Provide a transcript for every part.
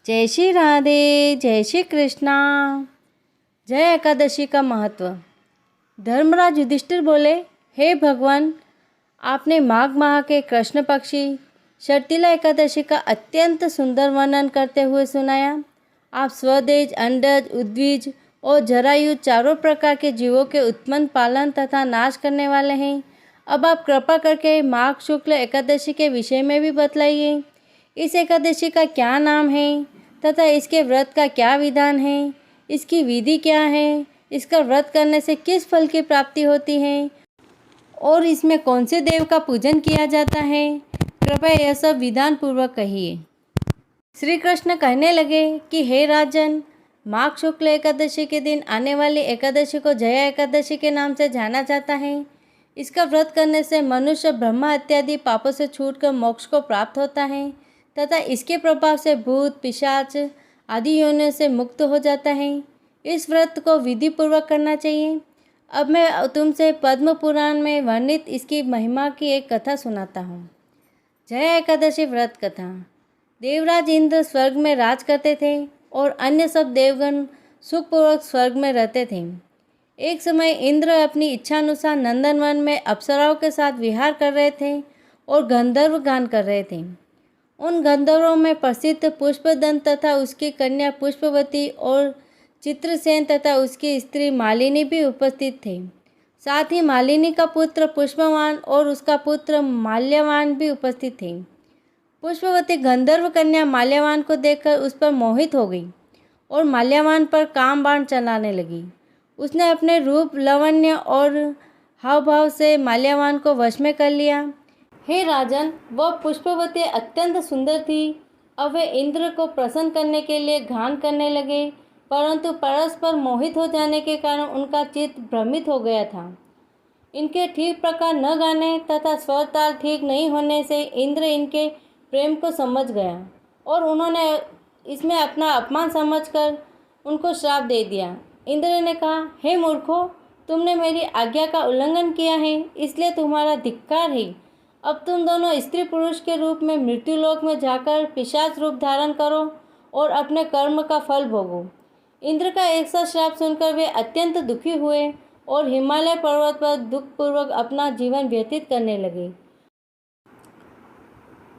जय श्री राधे, जय श्री कृष्णा। जय एकादशी का महत्व। धर्मराज युधिष्ठिर बोले, हे भगवान, आपने माघ माह के कृष्ण पक्षी शर्तिला एकादशी का अत्यंत सुंदर वर्णन करते हुए सुनाया। आप स्वदेज, अंडज, उद्भिज और जरायुज चारों प्रकार के जीवों के उत्पन्न, पालन तथा नाश करने वाले हैं। अब आप कृपा करके माघ शुक्ल एकादशी के विषय में भी बतलाइए। इस एकादशी का क्या नाम है तथा इसके व्रत का क्या विधान है, इसकी विधि क्या है, इसका व्रत करने से किस फल की प्राप्ति होती है और इसमें कौन से देव का पूजन किया जाता है। कृपया यह सब विधान पूर्वक कहिए। श्री कृष्ण कहने लगे कि हे राजन, माघ शुक्ल एकादशी के दिन आने वाली एकादशी को जया एकादशी के नाम से जाना जाता है। इसका व्रत करने से मनुष्य ब्रह्मा इत्यादि पापों से छूटकर मोक्ष को प्राप्त होता है तथा इसके प्रभाव से भूत, पिशाच आदि योनियों से मुक्त हो जाता है। इस व्रत को विधि पूर्वक करना चाहिए। अब मैं तुमसे पद्म पुराण में वर्णित इसकी महिमा की एक कथा सुनाता हूँ। जया एकादशी व्रत कथा। देवराज इंद्र स्वर्ग में राज करते थे और अन्य सब देवगण सुखपूर्वक स्वर्ग में रहते थे। एक समय इंद्र अपनी इच्छानुसार नंदनवन में अप्सराओं के साथ विहार कर रहे थे और गंधर्व गान कर रहे थे। उन गंधर्वों में प्रसिद्ध पुष्पदंत तथा उसकी कन्या पुष्पवती और चित्रसेन तथा उसकी स्त्री मालिनी भी उपस्थित थे। साथ ही मालिनी का पुत्र पुष्पवान और उसका पुत्र माल्यवान भी उपस्थित थे। पुष्पवती गंधर्व कन्या माल्यवान को देखकर उस पर मोहित हो गई और माल्यवान पर काम बाण चलाने लगी। उसने अपने रूप, लावण्य और हाव भाव से माल्यवान को वश में कर लिया। हे राजन, वह पुष्पवती अत्यंत सुंदर थी। अब वे इंद्र को प्रसन्न करने के लिए गान करने लगे, परंतु परस्पर मोहित हो जाने के कारण उनका चित्त भ्रमित हो गया था। इनके ठीक प्रकार न गाने तथा स्वर ताल ठीक नहीं होने से इंद्र इनके प्रेम को समझ गया और उन्होंने इसमें अपना अपमान समझकर उनको श्राप दे दिया। इंद्र ने कहा, हे मूर्खों, तुमने मेरी आज्ञा का उल्लंघन किया है, इसलिए तुम्हारा धिक्कार है। अब तुम दोनों स्त्री पुरुष के रूप में मृत्युलोक में जाकर पिशाच रूप धारण करो और अपने कर्म का फल भोगो। इंद्र का ऐसा श्राप सुनकर वे अत्यंत दुखी हुए और हिमालय पर्वत पर दुखपूर्वक अपना जीवन व्यतीत करने लगे।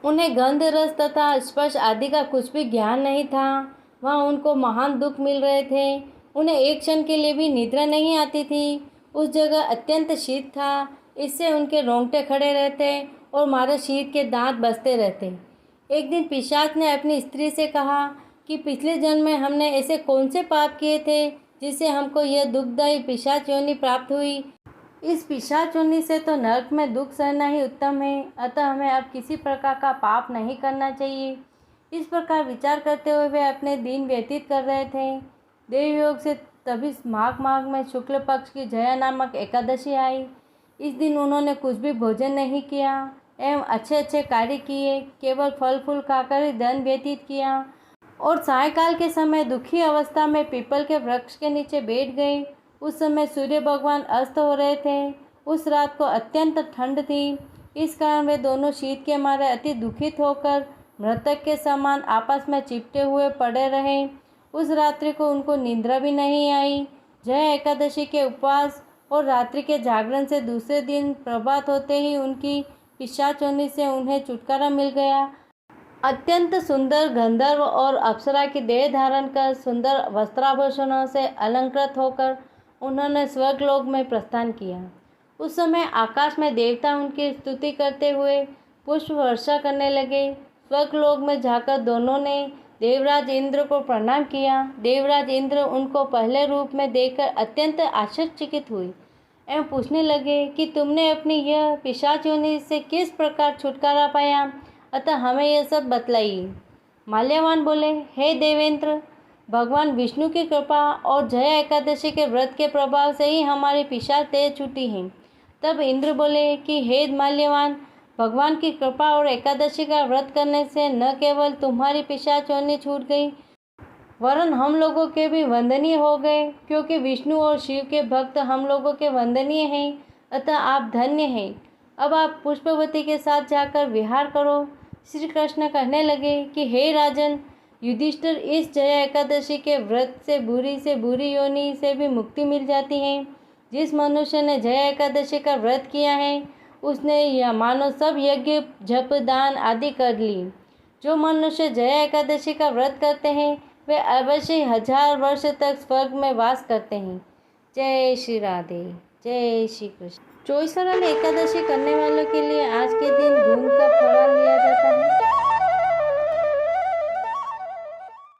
उन्हें गंध, रस तथा स्पर्श आदि का कुछ भी ज्ञान नहीं था। वहाँ उनको महान दुख मिल रहे थे। उन्हें एक क्षण के लिए भी निद्रा नहीं आती थी। उस जगह अत्यंत शीत था, इससे उनके रोंगटे खड़े रहते और मारे शीत के दांत बजते रहते। एक दिन पिशाच ने अपनी स्त्री से कहा कि पिछले जन्म में हमने ऐसे कौन से पाप किए थे जिससे हमको यह दुखदायी पिशाच योनि प्राप्त हुई। इस पिशाच योनि से तो नरक में दुख सहना ही उत्तम है, अतः हमें अब किसी प्रकार का पाप नहीं करना चाहिए। इस प्रकार विचार करते हुए वे अपने दिन व्यतीत कर रहे थे। देवयोग से तभी माघ में शुक्ल पक्ष की जया नामक एकादशी आई। इस दिन उन्होंने कुछ भी भोजन नहीं किया एवं अच्छे अच्छे कार्य किए, केवल फल फूल खाकर ही दिन व्यतीत किया और सायकाल के समय दुखी अवस्था में पीपल के वृक्ष के नीचे बैठ गए। उस समय सूर्य भगवान अस्त हो रहे थे। उस रात को अत्यंत ठंड थी, इस कारण वे दोनों शीत के मारे अति दुखित होकर मृतक के समान आपस में चिपटे हुए पड़े रहे। उस रात्रि को उनको निद्रा भी नहीं आई। जया एकादशी के उपवास और रात्रि के जागरण से दूसरे दिन प्रभात होते ही उनकी पिशाच योनि से उन्हें छुटकारा मिल गया। अत्यंत सुंदर गंधर्व और अप्सरा की देह धारण कर सुंदर वस्त्राभूषणों से अलंकृत होकर उन्होंने स्वर्गलोक में प्रस्थान किया। उस समय आकाश में देवता उनकी स्तुति करते हुए पुष्प वर्षा करने लगे। स्वर्गलोक में जाकर दोनों ने देवराज इंद्र को प्रणाम किया। देवराज इंद्र उनको पहले रूप में देखकर अत्यंत आश्चर्यचकित हुए एवं पूछने लगे कि तुमने अपनी यह पिशाच योनि से किस प्रकार छुटकारा पाया, अतः हमें यह सब बतलाइए। माल्यवान बोले, हे देवेंद्र, भगवान विष्णु की कृपा और जया एकादशी के व्रत के प्रभाव से ही हमारी पिशाच देह छूटी है। तब इंद्र बोले कि हे माल्यवान, भगवान की कृपा और एकादशी का व्रत करने से न केवल तुम्हारी पिशाच योनि छूट गई, वरन हम लोगों के भी वंदनीय हो गए, क्योंकि विष्णु और शिव के भक्त हम लोगों के वंदनीय हैं, अतः आप धन्य हैं। अब आप पुष्पवती के साथ जाकर विहार करो। श्री कृष्ण कहने लगे कि हे राजन, युधिष्ठिर, इस जया एकादशी के व्रत से बुरी योनि से भी मुक्ति मिल जाती है। जिस मनुष्य ने जया एकादशी का व्रत किया है उसने यह मानो सब यज्ञ जप दान आदि कर ली। जो मनुष्य जया एकादशी का व्रत करते हैं वे अवश्य 1000 वर्ष तक स्वर्ग में वास करते हैं। जय श्री राधे, जय श्री कृष्ण। चौसरल एकादशी करने वालों के लिए आज के दिन घून का फल लिया जाता है।